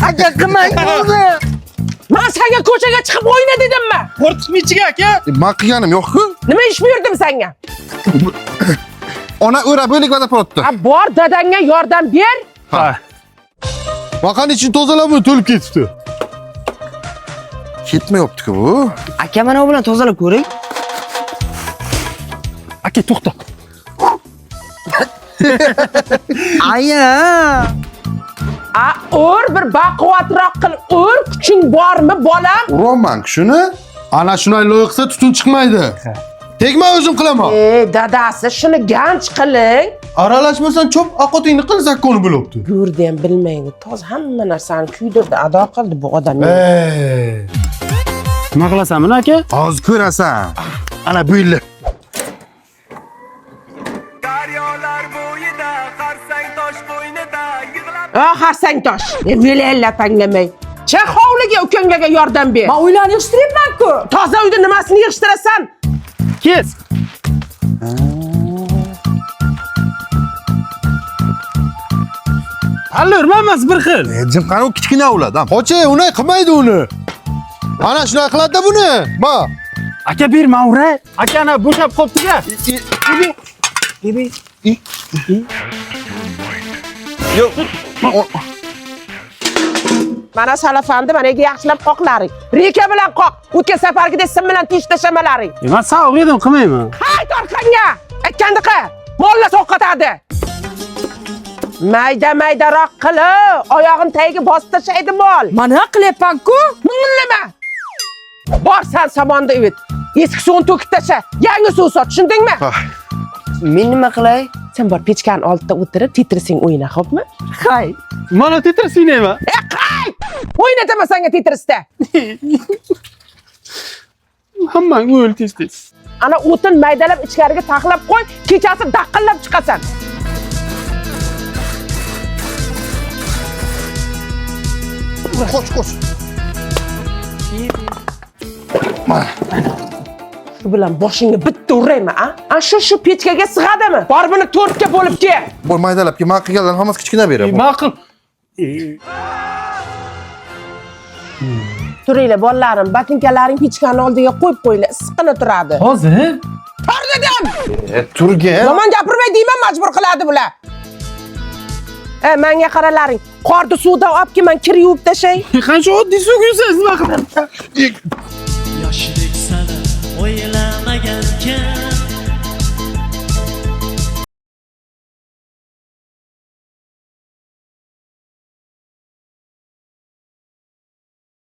Aka qilmang o'zi. Men senga ko'chaga chiqib o'yna dedimmi? Qo'rqitma ichiga aka. Men qilganim yo'q-ku. Nima ish buyurdim senga? Ona o'ra bo'lik vada qilibdi. Bor dadangga yordam ber. Ha. Vaqani için tozalab to'lib ketibdi. Ketmayapti-ku bu. Aka mana bu bilan tozalab ko'ring. Aka to'xta. Aya. Ur bir baquvvatroq qil. Ur, kuching bormi bolam? Roman shuni ana shunday loyiqsa tutun chiqmaydi. Tegma o'zim qilaman. Dadasi shuni ganch qiling. Aralashmasan chop aqotingni qil zakkoni bo'libdi. Ko'rdim bilmaydi. Toz hamma narsani kuydirdi, ado qildi bu odam. Nima qilasan aka? Hozir ko'rasan. Ana bu yil. Daryolar bo'yida qarsang tosh bo'ynida yig'lab Harsang tosh. Velella tanglamay. Chiq hovliga ukangaga yordam ber. Men uylarni yig'ishtiryapman-ku. Toza uyda nimasini yig'ishtirasan? Kes. Alırmamaz bir xil. Jim qani u kichkina ulardan. Qo'chi, uni qilmaydi uni. Ana shunday qiladi-da buni. Ma. Aka bir mavra. Aka ana bo'shab qopti-ga. Yo'q. Mana salafandi, mana yaxshilab qoqlaring. Reka bilan qoq. O'tgan safargidek sim bilan tish tashamalaring. Men sog' edim, qilmayman. Hayt orqangga. Aytgandiqa. Molla to'xtatadi. Mayda-maydaroq qilib, oyog'in tagiga bosib tashlaydi mol. Mana qilyapman-ku. Nima? Borsan samonda evit. Eski suvni to'kib tasha. Yangi suv sot, tushundingmi? Men nima qilay? Sen bor pechkani oldida o'tirib, titrising o'yna, xo'pmi? Hay. Mana tetris o'ynayman. Qay! O'ynataman senga titrisda. Hammang o'l tez-tez. Ana o'tin maydalab ichkariga taxlab qo'y, kechasi daqqillab chiqasan. Qoch. Shu bilan boshingga bitta uraymi, a? Shu pechkaga sig'adimi? Bor buni 4 ga bo'lib kel. Bu maydalabki, men qilganlarni hammasi kichkina beraman. Ma'qul. Turinglar, bolalarim, botinkalaring pechkani oldiga qo'yib qo'yinglar, issiqqina turadi. Hozir? Tur dedim. Turgan. Yomon gapirmay deyman, majbur qiladi bular. Menga qaralaring. Qorni suvda olib men kir yuvib tashay. Qancha oddiy suv quysiz nima qiladi? Yoshlik sana o'ylamagankan